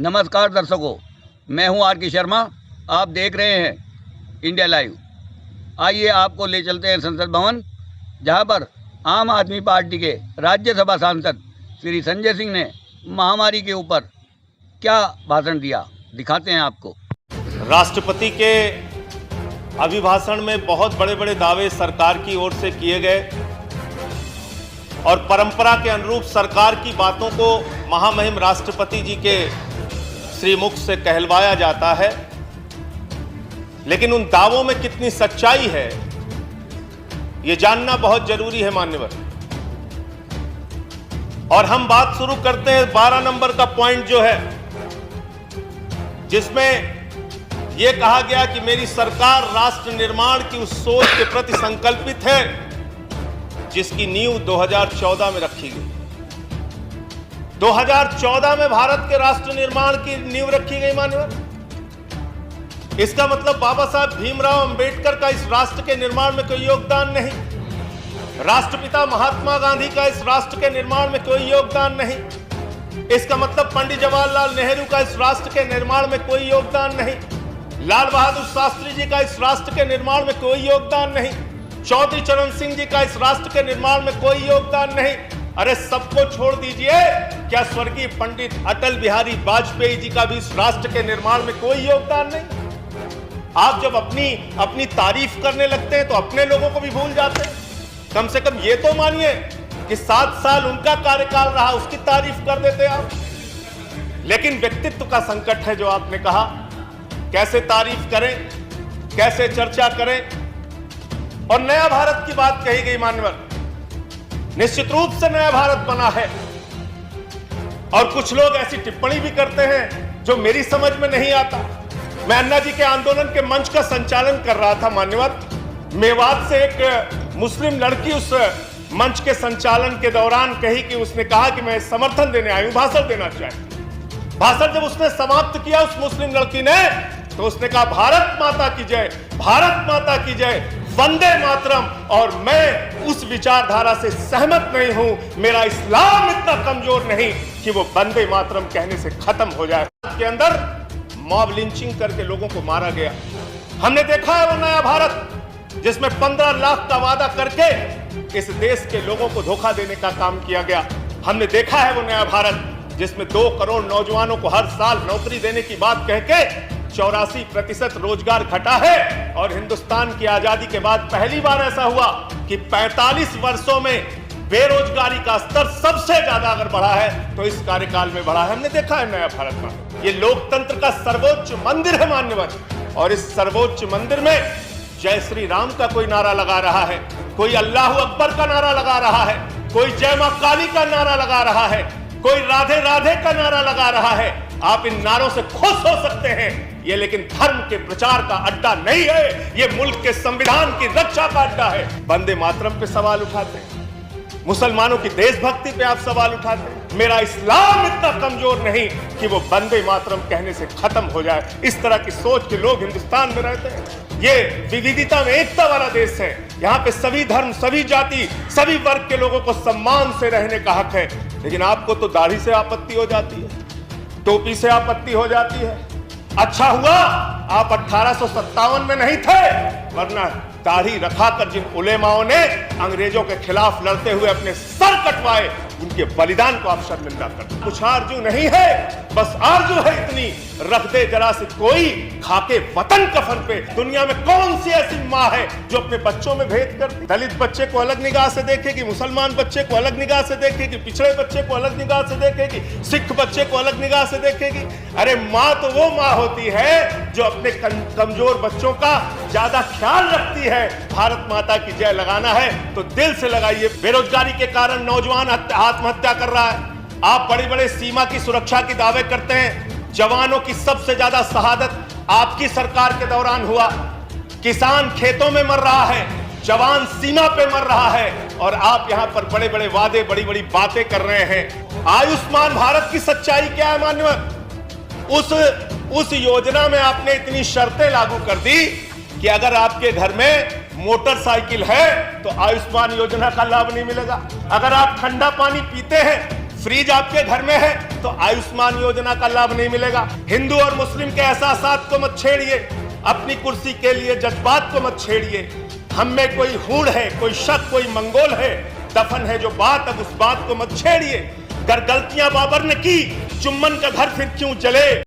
नमस्कार दर्शकों, मैं हूं आर के शर्मा। आप देख रहे हैं इंडिया लाइव। आइए आपको ले चलते हैं संसद भवन, जहां पर आम आदमी पार्टी के राज्यसभा सांसद श्री संजय सिंह ने महामारी के ऊपर क्या भाषण दिया, दिखाते हैं आपको। राष्ट्रपति के अभिभाषण में बहुत बड़े बड़े दावे सरकार की ओर से किए गए और परंपरा के अनुरूप सरकार की बातों को महामहिम राष्ट्रपति जी के श्रीमुख से कहलवाया जाता है, लेकिन उन दावों में कितनी सच्चाई है ये जानना बहुत जरूरी है मान्यवर। और हम बात शुरू करते हैं 12 नंबर का पॉइंट जो है, जिसमें यह कहा गया कि मेरी सरकार राष्ट्र निर्माण की उस सोच के प्रति संकल्पित है जिसकी नींव 2014 में रखी गई। 2014 में भारत के राष्ट्र निर्माण की नींव रखी गई मान्यवर। इसका मतलब बाबा साहब भीमराव अंबेडकर का इस राष्ट्र के निर्माण में कोई योगदान नहीं, राष्ट्रपिता महात्मा गांधी का इस राष्ट्र के निर्माण में कोई योगदान नहीं। इसका मतलब पंडित जवाहरलाल नेहरू का इस राष्ट्र के निर्माण में कोई योगदान नहीं, लाल बहादुर शास्त्री जी का इस राष्ट्र के निर्माण में कोई योगदान नहीं, चौधरी चरण सिंह जी का इस राष्ट्र के निर्माण में कोई योगदान नहीं। अरे सबको छोड़ दीजिए, क्या स्वर्गीय पंडित अटल बिहारी वाजपेयी जी का भी इस राष्ट्र के निर्माण में कोई योगदान नहीं? आप जब अपनी तारीफ करने लगते हैं तो अपने लोगों को भी भूल जाते हैं। कम से कम ये तो मानिए कि 7 साल उनका कार्यकाल रहा, उसकी तारीफ कर देते आप। लेकिन व्यक्तित्व का संकट है जो आपने कहा। कैसे तारीफ करें, कैसे चर्चा करें। और नया भारत की बात कही गई मान्यवर। निश्चित रूप से नया भारत बना है और कुछ लोग ऐसी टिप्पणी भी करते हैं जो मेरी समझ में नहीं आता। मैं अन्ना जी के आंदोलन के मंच का संचालन कर रहा था मान्यवर। मेवात से एक मुस्लिम लड़की उस मंच के संचालन के दौरान कही कि उसने कहा कि मैं समर्थन देने आई हूं, भाषण देना चाहती। भाषण जब उसने समाप्त किया उस मुस्लिम लड़की ने, तो उसने कहा भारत माता की जय, भारत माता की जय, वंदे मातरम। और मैं उस विचारधारा से सहमत नहीं हूं। मेरा इस्लाम इतना कमजोर नहीं कि वो वंदे मातरम कहने से खत्म हो जाए। के अंदर मॉब लिंचिंग करके लोगों को मारा गया। हमने देखा है वो नया भारत जिसमें 15 लाख का वादा करके इस देश के लोगों को धोखा देने का काम किया गया। हमने देखा है वो नया भारत जिसमें 2 करोड़ नौजवानों को हर साल नौकरी देने की बात कह के 84% रोजगार घटा है। और हिंदुस्तान की आजादी के बाद पहली बार ऐसा हुआ कि 45 वर्षों में बेरोजगारी का स्तर सबसे ज्यादा अगर बढ़ा है तो इस कार्यकाल में बढ़ा है। हमने देखा है नया भारत में। ये लोकतंत्र का सर्वोच्च मंदिर है मान्यवर। और इस सर्वोच्च मंदिर में जय श्री राम का कोई नारा लगा रहा है, कोई अल्लाह अकबर का नारा लगा रहा है, कोई जय मां काली का नारा लगा रहा है, कोई राधे राधे का नारा लगा रहा है। आप इन नारों से खुश हो सकते हैं, ये लेकिन धर्म के प्रचार का अड्डा नहीं है। ये मुल्क के संविधान की रक्षा का अड्डा है। वंदे मातरम पे सवाल उठाते हैं, मुसलमानों की देशभक्ति पे आप सवाल उठाते हैं। मेरा इस्लाम इतना कमजोर नहीं कि वो वंदे मातरम कहने से खत्म हो जाए। इस तरह की सोच के लोग हिंदुस्तान में रहते हैं। ये विविधता में एकता वाला देश है। यहाँ पे सभी धर्म, सभी जाति, सभी वर्ग के लोगों को सम्मान से रहने का हक है। लेकिन आपको तो दाढ़ी से आपत्ति हो जाती है, टोपी से आपत्ति हो जाती है। अच्छा हुआ आप 1857 में नहीं थे, वरना दाढ़ी रखाकर जिन उलेमाओं ने अंग्रेजों के खिलाफ लड़ते हुए अपने सर कटवाए, उनके बलिदान को आप शर्मिंदा करते। कुछ आरजू नहीं है, बस आरजू है इतनी, रख दे जरा से कोई खाके वतन कफन पे। दुनिया में कौन सी ऐसी माँ है जो अपने बच्चों में भेद करती? दलित बच्चे को अलग निगाह से देखेगी, मुसलमान बच्चे को अलग निगाह से देखेगी, पिछड़े बच्चे को अलग निगाह से देखेगी, सिख बच्चे को अलग निगाह से देखेगी। अरे माँ तो वो माँ होती है जो अपने कमजोर बच्चों का ज्यादा ख्याल रखती है। भारत माता की जय लगाना है तो दिल से लगाइए। बेरोजगारी के कारण नौजवान आत्महत्या कर रहा है। आप बड़े बड़े सीमा की सुरक्षा के दावे करते हैं, जवानों की सबसे ज्यादा शहादत आपकी सरकार के दौरान हुआ। किसान खेतों में मर रहा है, जवान सीमा पे मर रहा है, और आप यहां पर बड़े बड़े वादे, बड़ी बड़ी बातें कर रहे हैं। आयुष्मान भारत की सच्चाई क्या है मान्यवर? उस योजना में आपने इतनी शर्तें लागू कर दी कि अगर आपके घर में मोटरसाइकिल है तो आयुष्मान योजना का लाभ नहीं मिलेगा। अगर आप ठंडा पानी पीते हैं, फ्रिज आपके घर में है तो आयुष्मान योजना का लाभ नहीं मिलेगा। हिंदू और मुस्लिम के एहसासात को मत छेड़िए, अपनी कुर्सी के लिए जज्बात को मत छेड़िए। हम में कोई हूड़ है, कोई शक, कोई मंगोल है, दफन है जो बात, अब उस बात को मत छेड़िए। अगर गलतियां बाबर ने की, चुम्बन का घर फिर क्यों जले।